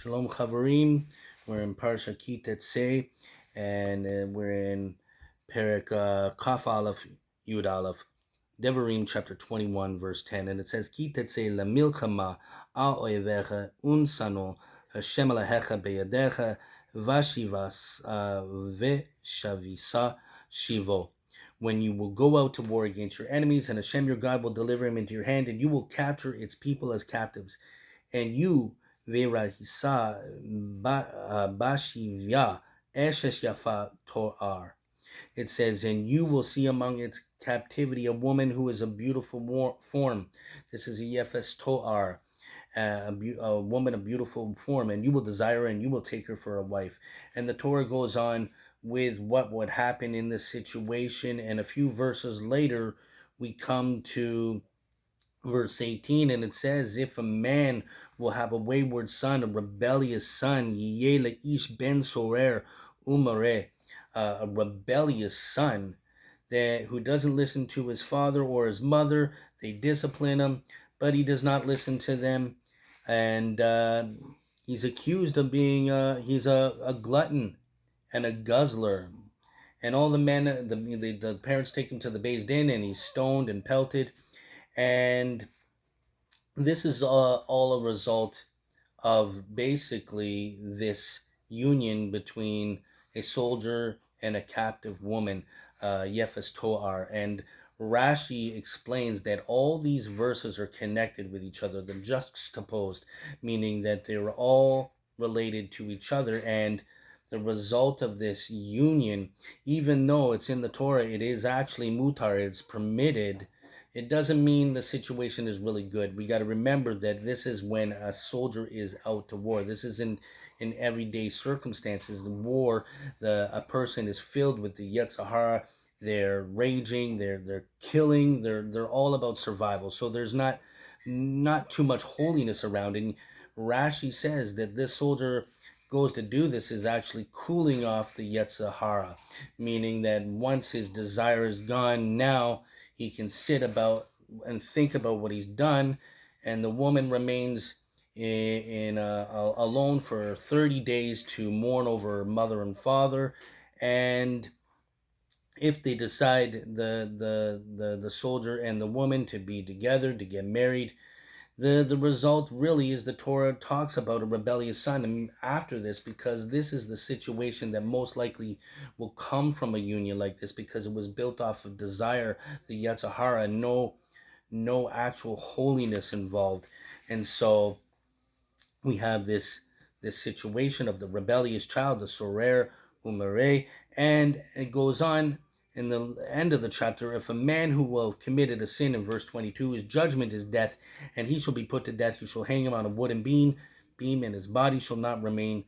Shalom Chavarim. We're in Parsha Ki Seitzei, and we're in Perek Kaf Aleph Yud Aleph, Devarim Chapter 21, verse 10, and it says, Ki Seitzei lemilchama al oyevecha unsano Hashem alehecha beyadecha vashivas veshavisa shivo. When you will go out to war against your enemies, and Hashem your God will deliver him into your hand, and you will capture its people as captives, and you Verahisa Bashivya Eshesh Yafa Toar. It says, and you will see among its captivity a woman who is a beautiful form. This is a Yefes Toar, a woman of beautiful form, and you will desire her and you will take her for a wife. And the Torah goes on with what would happen in this situation, and a few verses later we come to verse 18, and it says, if a man will have a wayward son, a rebellious son, yiyeh ish ben sorer umare, a rebellious son who doesn't listen to his father or his mother, they discipline him, but he does not listen to them, and he's accused of being he's a glutton and a guzzler. And all the men, the parents take him to the Beis Din, and he's stoned and pelted. And this is all a result of basically this union between a soldier and a captive woman, Yefes Toar. And Rashi explains that all these verses are connected with each other, they're juxtaposed, meaning that they're all related to each other. And the result of this union, even though it's in the Torah, it is actually mutar, it's permitted. It doesn't mean the situation is really good. We got to remember that this is when a soldier is out to war. This is in everyday circumstances. The war, a person is filled with the Yetzer Hara. They're raging. They're killing. They're all about survival. So there's not too much holiness around. And Rashi says that this soldier goes to do this is actually cooling off the Yetzer Hara, meaning that once his desire is gone, now he can sit about and think about what he's done, and the woman remains alone for 30 days to mourn over her mother and father. And if they decide the soldier and the woman to be together, to get married, the result really is the Torah talks about a rebellious son after this, because this is the situation that most likely will come from a union like this, because it was built off of desire, the Yetzer Hara, and no actual holiness involved. And so we have this situation of the rebellious child, the sorer umare, and it goes on in the end of the chapter, if a man who will have committed a sin, in verse 22, his judgment is death, and he shall be put to death. You shall hang him on a wooden beam, and his body shall not remain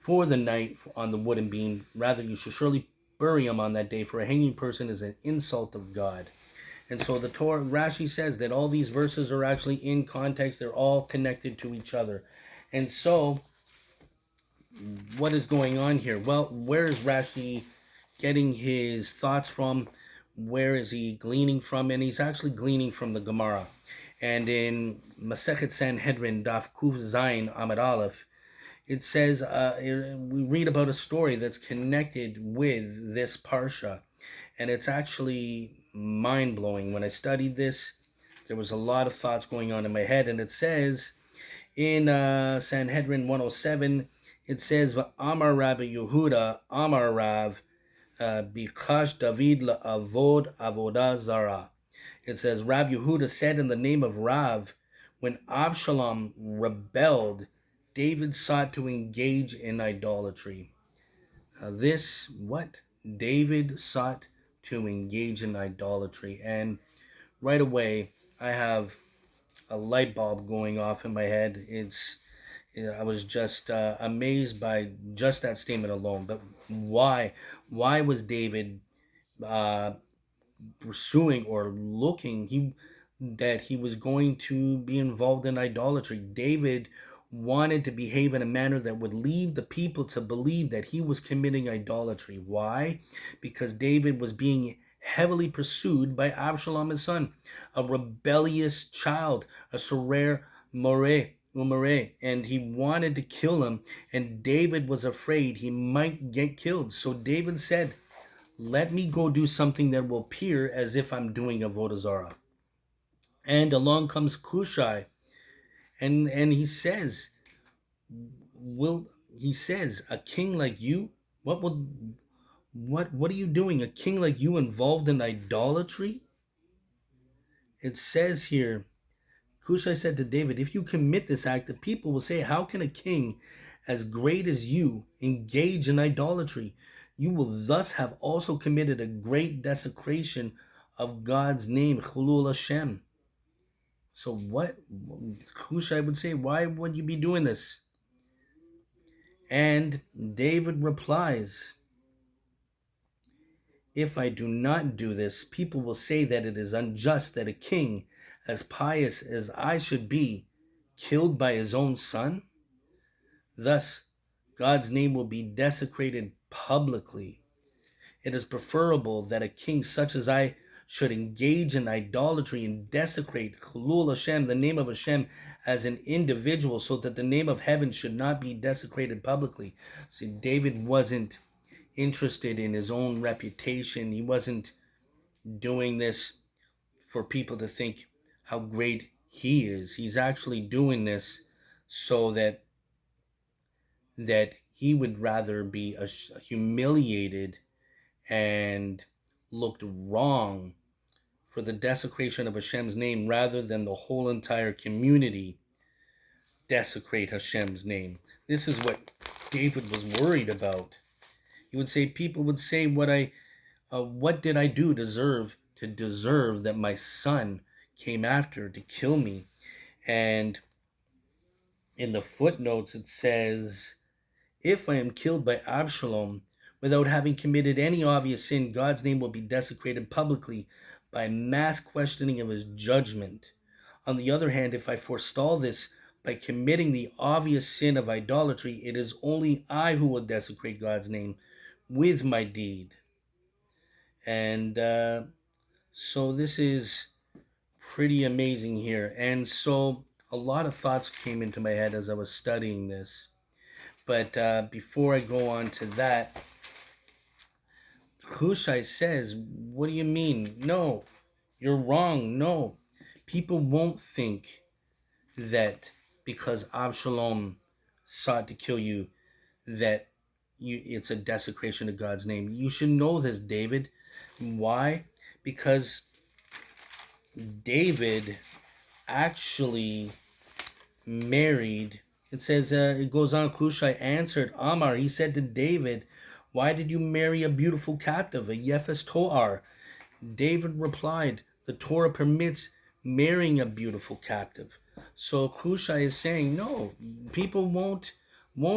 for the night on the wooden beam. Rather, you shall surely bury him on that day, for a hanging person is an insult of God. And so the Torah, Rashi says that all these verses are actually in context. They're all connected to each other. And so what is going on here? Well, where is Rashi getting his thoughts from? Where is he gleaning from? And he's actually gleaning from the Gemara. And in Masechet Sanhedrin Daf Kuf Zayin Amud Aleph, it says, we read about a story that's connected with this parsha, and it's actually mind-blowing. When I studied this, there was a lot of thoughts going on in my head, and it says in Sanhedrin 107, it says, Amar Rabbi Yehuda, Amar Rav, Bikash David la'avod Avodah Zarah. It says, Rabbi Yehuda said in the name of Rav, when Avshalom rebelled, David sought to engage in idolatry. David sought to engage in idolatry. And right away, I have a light bulb going off in my head. I was just amazed by just that statement alone. But why? Why was David pursuing or looking that he was going to be involved in idolatry? David wanted to behave in a manner that would lead the people to believe that he was committing idolatry. Why? Because David was being heavily pursued by Avshalom, his son, a rebellious child, a sorer more, Umare, and he wanted to kill him, and David was afraid he might get killed. So David said, let me go do something that will appear as if I'm doing Avodah Zarah. And along comes Cushai, and he says, a king like you, what are you doing? A king like you involved in idolatry? It says here, Cushai said to David, if you commit this act, the people will say, how can a king as great as you engage in idolatry? You will thus have also committed a great desecration of God's name, Chilul Hashem. So what? Cushai would say, why would you be doing this? And David replies, if I do not do this, people will say that it is unjust that a king, as pious as I should be, killed by his own son. Thus, God's name will be desecrated publicly. It is preferable that a king such as I should engage in idolatry and desecrate Chilul Hashem, the name of Hashem, as an individual, so that the name of heaven should not be desecrated publicly. See, David wasn't interested in his own reputation. He wasn't doing this for people to think how great he is. He's actually doing this so that he would rather be humiliated and looked wrong for the desecration of Hashem's name rather than the whole entire community desecrate Hashem's name. This is what David was worried about. He would say, people would say, what did I do to deserve that my son came after to kill me? And in the footnotes it says, if I am killed by Avshalom without having committed any obvious sin, God's name will be desecrated publicly by mass questioning of his judgment. On the other hand, if I forestall this by committing the obvious sin of idolatry, it is only I who will desecrate God's name with my deed. And so this is pretty amazing here. And so a lot of thoughts came into my head as I was studying this. But before I go on to that, Hushai says, what do you mean? No, you're wrong. No, people won't think that because Avshalom sought to kill you, that it's a desecration of God's name. You should know this, David. Why? Because David actually married. It says, it goes on, Cushai answered Amar. He said to David, why did you marry a beautiful captive, a Yefes Toar? David replied, the Torah permits marrying a beautiful captive. So Cushai is saying, no, people won't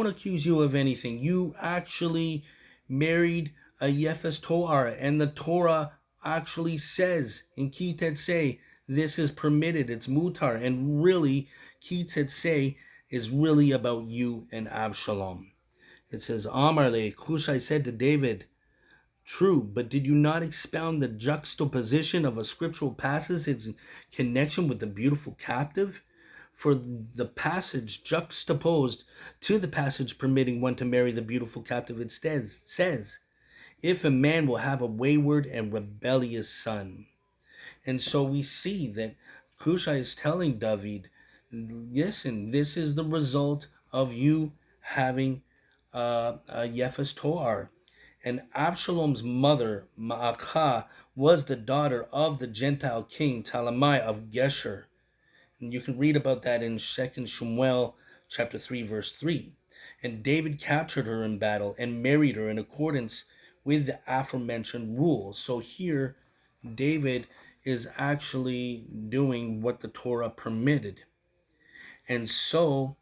accuse you of anything. You actually married a Yefes Toar, and the Torah actually says in Ki Seitzei, this is permitted, it's mutar, and really, Ki Seitzei is really about you and Avshalom. It says, Amarle, Cushai said to David, true, but did you not expound the juxtaposition of a scriptural passage in connection with the beautiful captive? For the passage juxtaposed to the passage permitting one to marry the beautiful captive, it says, if a man will have a wayward and rebellious son. And so we see that Cushai is telling David, listen, this is the result of you having a Yefes Toar. And Avshalom's mother, Ma'akah, was the daughter of the gentile king Talamai of Geshur. And you can read about that in 2 Samuel chapter 3, verse 3. And David captured her in battle and married her in accordance with the aforementioned rules. So here, David is actually doing what the Torah permitted. And so,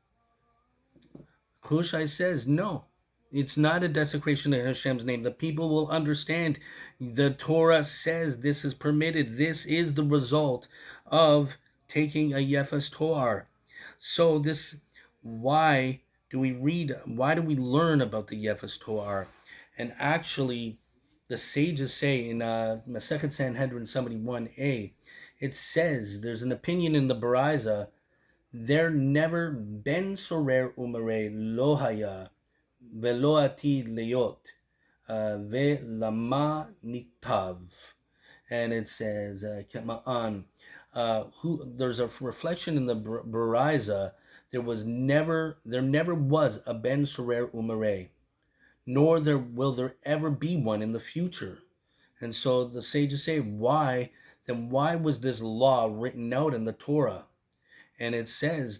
Cushai says, no, it's not a desecration of Hashem's name. The people will understand the Torah says this is permitted. This is the result of taking a Yefes Toar. So why do we learn about the Yefes Toar? And actually, the sages say in Masechet Sanhedrin 71a, it says, there's an opinion in the Baraisa there never ben sorer umare lohaya velo atid leyot ve lama niktav. And it says, Kema'an, who there's a reflection in the Bariza. There never was a Ben Sorer Umare, nor will there ever be one in the future. And so the sages say, why was this law written out in the Torah? And it says,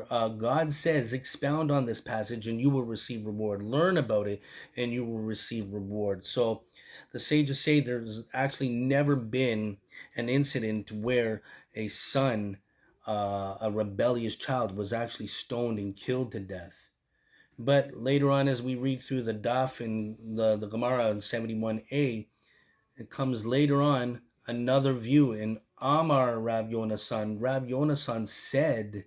God says, expound on this passage and you will receive reward. Learn about it and you will receive reward. So the sages say there's actually never been an incident where a son, a rebellious child, was actually stoned and killed to death. But later on, as we read through the Daf in the Gemara in 71a, it comes later on another view. In Amar Rab Yonasan said,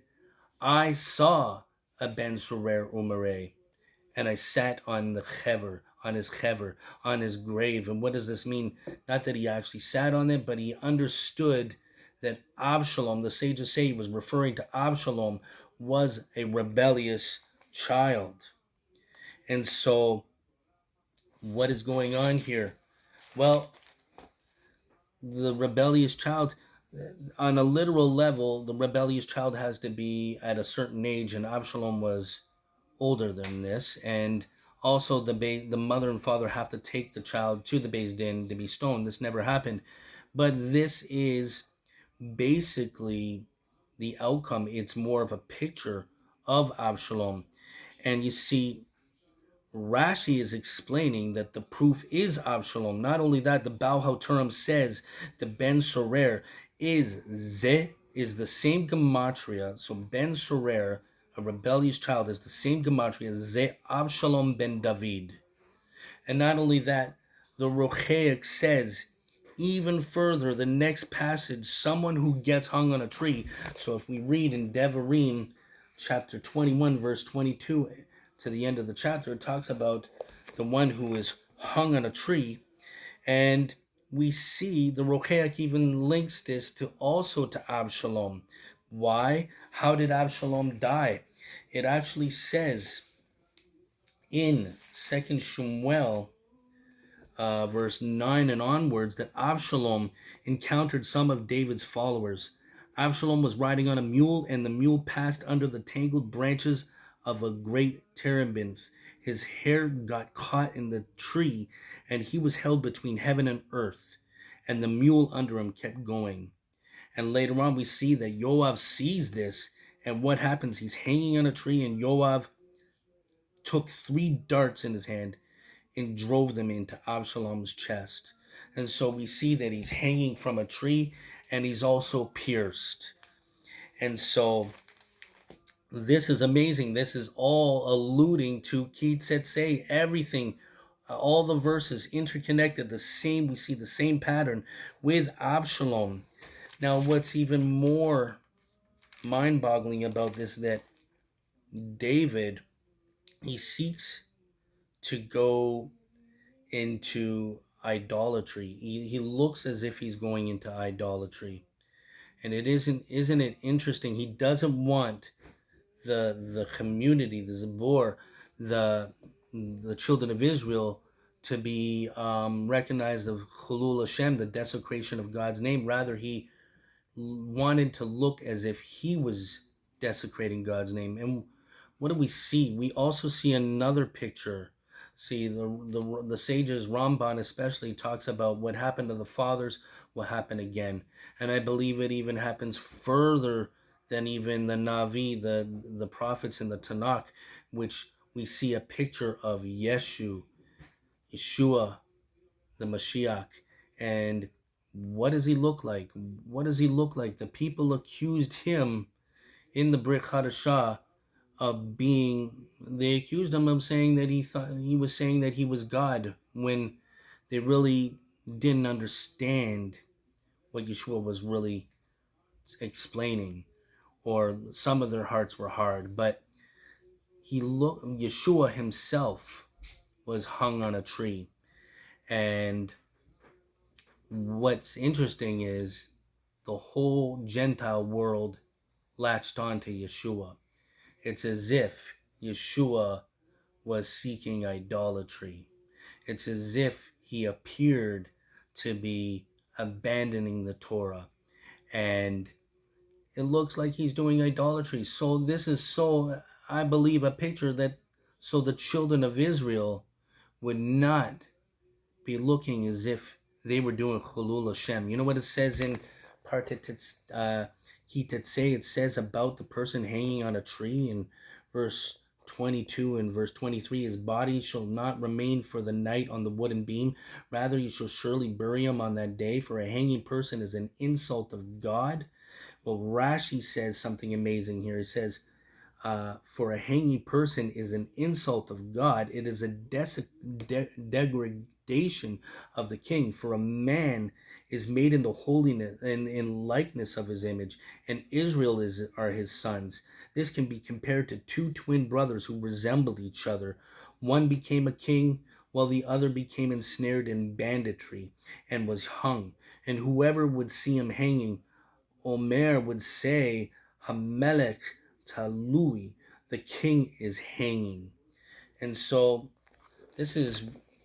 I saw a Ben Sorer Umare, and I sat on the chever, on his grave. And what does this mean? Not that he actually sat on it, but he understood that Avshalom, the sages say he was referring to Avshalom, was a rebellious child. And so, what is going on here? Well, the rebellious child, on a literal level, the rebellious child has to be at a certain age, and Avshalom was older than this. And also the mother and father have to take the child to the Beis Din to be stoned. This never happened. But this is basically the outcome. It's more of a picture of Avshalom. And you see, Rashi is explaining that the proof is Avshalom. Not only that, the Baal HaTurim says the Ben Sorer is the same gematria. So Ben Sorer, a rebellious child, is the same gematria as Avshalom ben David. And not only that, the Rochaic says even further, the next passage, someone who gets hung on a tree. So if we read in Devarim Chapter 21, verse 22, to the end of the chapter, it talks about the one who is hung on a tree. And we see the Rochaic even links this to Avshalom. Why? How did Avshalom die? It actually says in 2 Shmuel, verse 9 and onwards, that Avshalom encountered some of David's followers. Avshalom was riding on a mule, and the mule passed under the tangled branches of a great terebinth. His hair got caught in the tree, and he was held between heaven and earth, and the mule under him kept going. And later on we see that Yoav sees this, and what happens? He's hanging on a tree, and Yoav took 3 darts in his hand and drove them into Avshalom's chest. And so we see that he's hanging from a tree, and he's also pierced. And so this is amazing. This is all alluding to Seitzei. Everything, all the verses interconnected, the same. We see the same pattern with Avshalom. Now, what's even more mind-boggling about this is that David, he seeks to go into idolatry. He looks as if he's going into idolatry. And isn't it interesting? He doesn't want the community, the Zabor, the children of Israel, to be recognized of Chilul Hashem, the desecration of God's name. Rather, he wanted to look as if he was desecrating God's name. And what do we see? We also see another picture. See, the sages, Ramban especially, talks about what happened to the fathers will happen again. And I believe it even happens further than even the Navi, the prophets in the Tanakh, which we see a picture of Yeshua, the Mashiach. And what does he look like? What does he look like? The people accused him in the Brit Hadashah they accused him of saying that he was saying that he was God, when they really didn't understand what Yeshua was really explaining, or some of their hearts were hard. But Yeshua himself was hung on a tree. And what's interesting is the whole Gentile world latched on to Yeshua. It's as if Yeshua was seeking idolatry. It's as if he appeared to be abandoning the Torah. And it looks like he's doing idolatry. So this is I believe, a picture that so the children of Israel would not be looking as if they were doing Chilul Hashem. You know what it says in Seitzei? It says about the person hanging on a tree in verse 22 and verse 23, his body shall not remain for the night on the wooden beam. Rather, you shall surely bury him on that day, for a hanging person is an insult of God. Well, Rashi says something amazing here. He says, for a hanging person is an insult of God. It is a degradation of the king. For a man is made into holiness and in likeness of his image, and Israel are his sons. This can be compared to two twin brothers who resembled each other. One became a king, while the other became ensnared in banditry and was hung. And whoever would see him hanging, Omer would say, Hamelech Talui, the king is hanging. And so this is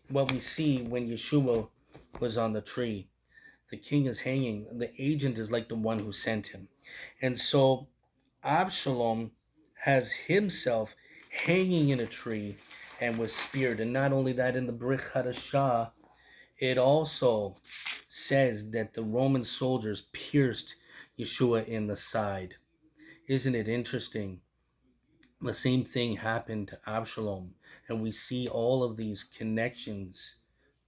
what we see when Yeshua was on the tree. The king is hanging. The agent is like the one who sent him. And so Avshalom has himself hanging in a tree and was speared. And not only that, in the Brit Hadashah, it also says that the Roman soldiers pierced Yeshua in the side. Isn't it interesting? The same thing happened to Avshalom, and we see all of these connections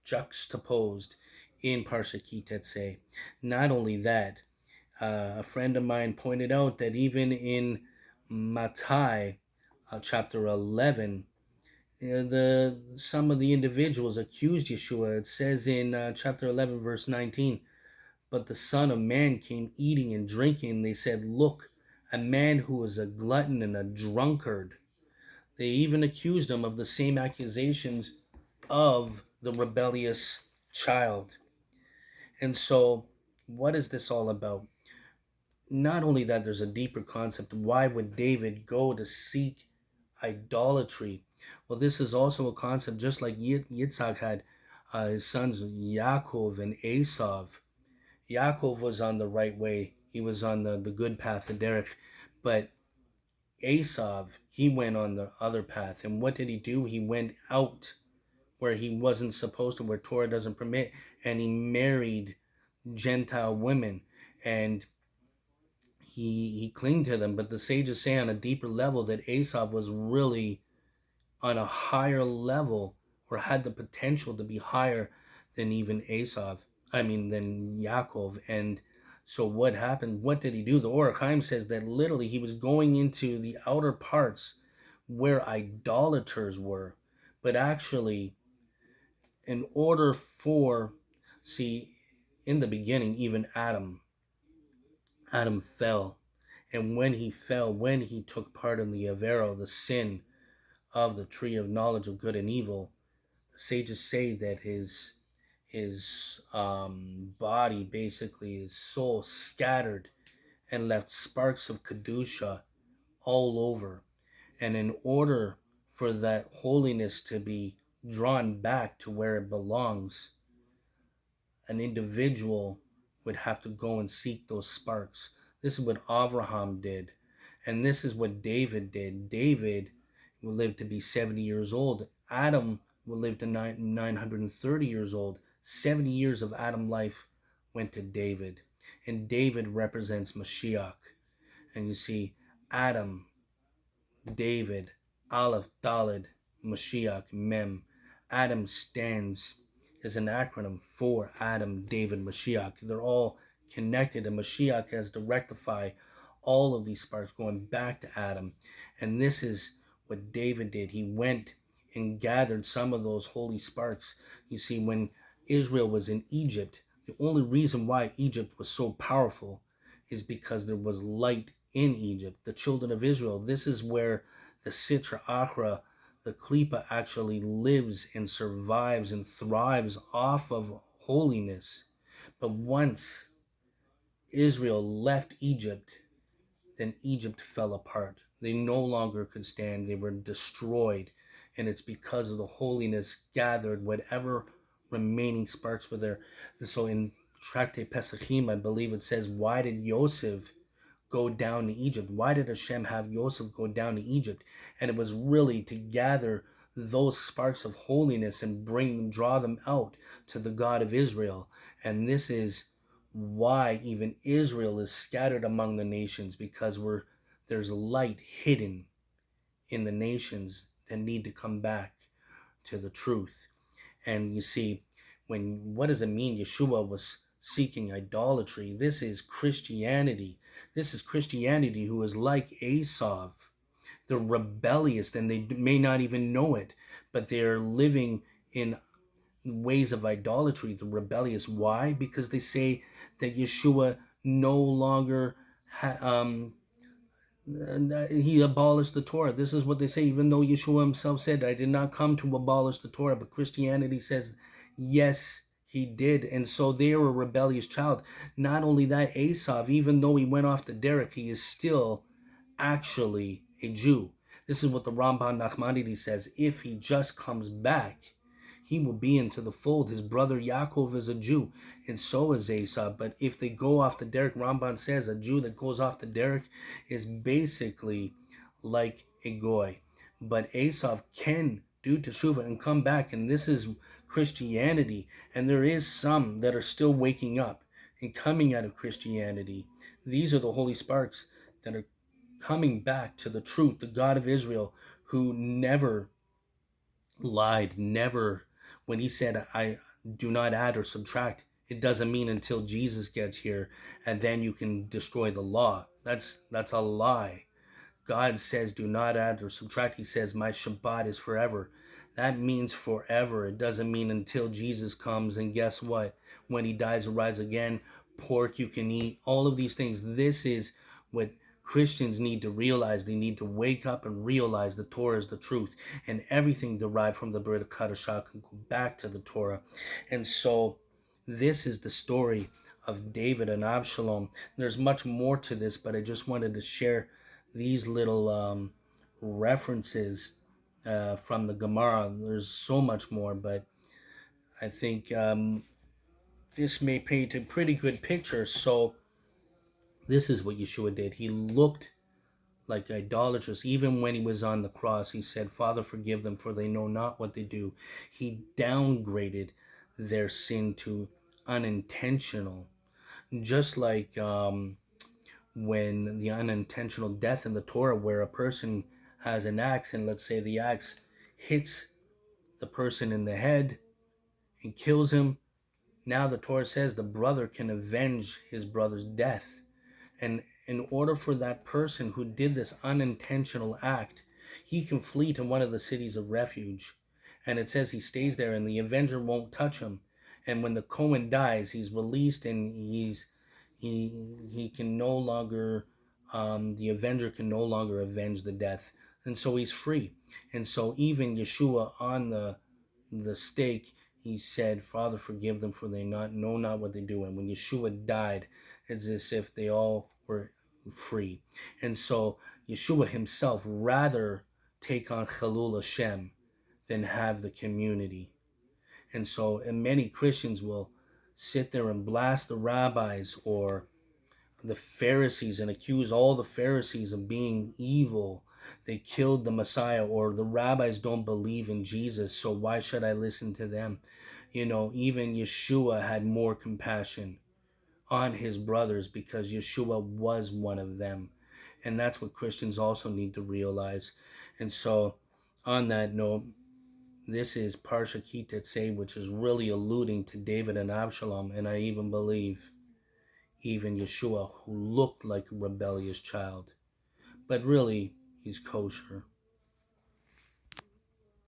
juxtaposed in Parsha Seitzei. Not only that, a friend of mine pointed out that even in Mattai, chapter 11, some of the individuals accused Yeshua. It says in chapter 11, verse 19, but the Son of Man came eating and drinking, and they said, look, a man who is a glutton and a drunkard. They even accused him of the same accusations of the rebellious child. And so, what is this all about? Not only that, there's a deeper concept. Why would David go to seek idolatry? Well, this is also a concept, just like Yitzhak had his sons Yaakov and Esav. Yaakov was on the right way. He was on the good path, the derech. But Esav, he went on the other path. And what did he do? He went out where he wasn't supposed to, where Torah doesn't permit. And he married gentile women. And he clinged to them. But the sages say on a deeper level that Esav was really on a higher level, or had the potential to be higher than even than Yaakov. And so what happened? What did he do? The Or HaChaim says that literally he was going into the outer parts where idolaters were. But actually, in order in the beginning, even Adam fell. And when he fell, when he took part in the Avera, the sin of the tree of knowledge of good and evil, the sages say that his body, basically his soul, scattered and left sparks of Kedusha all over. And in order for that holiness to be drawn back to where it belongs, an individual would have to go and seek those sparks. This is what Abraham did. And this is what David did. David will live to be 70 years old. Adam will live to 930 years old. 70 years of Adam life went to David. And David represents Mashiach. And you see, Adam, David, Aleph, Daled, Mashiach, Mem. Adam stands as an acronym for Adam, David, Mashiach. They're all connected, and Mashiach has to rectify all of these sparks going back to Adam. And this is what David did. He went and gathered some of those holy sparks. You see, when Israel was in Egypt, the only reason why Egypt was so powerful is because there was light in Egypt. The children of Israel, this is where the Sitra Achra, the Klippa, actually lives and survives and thrives off of holiness. But once Israel left Egypt, then Egypt fell apart. They no longer could stand. They were destroyed. And it's because of the holiness gathered, whatever remaining sparks were there. So in Tractate Pesachim, I believe it says, why did Yosef go down to Egypt? Why did Hashem have Yosef go down to Egypt? And it was really to gather those sparks of holiness and draw them out to the God of Israel. And this is why even Israel is scattered among the nations, because there's light hidden in the nations that need to come back to the truth. And you see, what does it mean Yeshua was seeking idolatry? This is Christianity. This is Christianity who is like Esau. They're rebellious, and they may not even know it, but they're living in ways of idolatry. The rebellious. Why? Because they say that Yeshua no longer he abolished the Torah. This is what they say, even though Yeshua himself said, I did not come to abolish the Torah. But Christianity says, yes, he did. And so they are a rebellious child. Not only that, Esau, even though he went off the derech, he is still actually a Jew. This is what the Ramban Nachmanides says. If he just comes back, he will be into the fold. His brother Yaakov is a Jew, and so is Esau. But if they go off the derech, Ramban says a Jew that goes off the derech is basically like a goy. But Esau can do teshuvah and come back, and this is Christianity. And there is some that are still waking up and coming out of Christianity. These are the holy sparks that are coming back to the truth, the God of Israel, who never lied, never. When he said, I do not add or subtract, it doesn't mean until Jesus gets here and then you can destroy the law. That's a lie. God says, do not add or subtract. He says, my Shabbat is forever. That means forever. It doesn't mean until Jesus comes. And guess what? When he dies and rises again, pork you can eat, all of these things. This is what Christians need to realize. They need to wake up and realize the Torah is the truth, and everything derived from the Brit Kadashah can go back to the Torah. And so this is the story of David and Avshalom. There's much more to this, but I just wanted to share these little references from the Gemara. There's so much more, but I think this may paint a pretty good picture. So this is what Yeshua did. He looked like idolatrous. Even when he was on the cross, he said, Father, forgive them, for they know not what they do. He downgraded their sin to unintentional. Just like when the unintentional death in the Torah, where a person has an axe, and let's say the axe hits the person in the head and kills him. Now the Torah says the brother can avenge his brother's death. And in order for that person who did this unintentional act, he can flee to one of the cities of refuge. And it says he stays there and the avenger won't touch him. And when the Cohen dies, he's released, and he can no longer, the avenger can no longer avenge the death. And so he's free. And so even Yeshua on the stake, he said, Father, forgive them, for they know not what they do. And when Yeshua died, it's as if they all were free. And so Yeshua himself rather take on Chilul Hashem than have the community. And so, and many Christians will sit there and blast the rabbis or the Pharisees and accuse all the Pharisees of being evil. They killed the Messiah, or the rabbis don't believe in Jesus, so why should I listen to them? Even Yeshua had more compassion on his brothers because Yeshua was one of them. And that's what Christians also need to realize. And so on that note, this is Parsha Ki Seitzei, which is really alluding to David and Avshalom. And I even believe even Yeshua, who looked like a rebellious child. But really, he's kosher.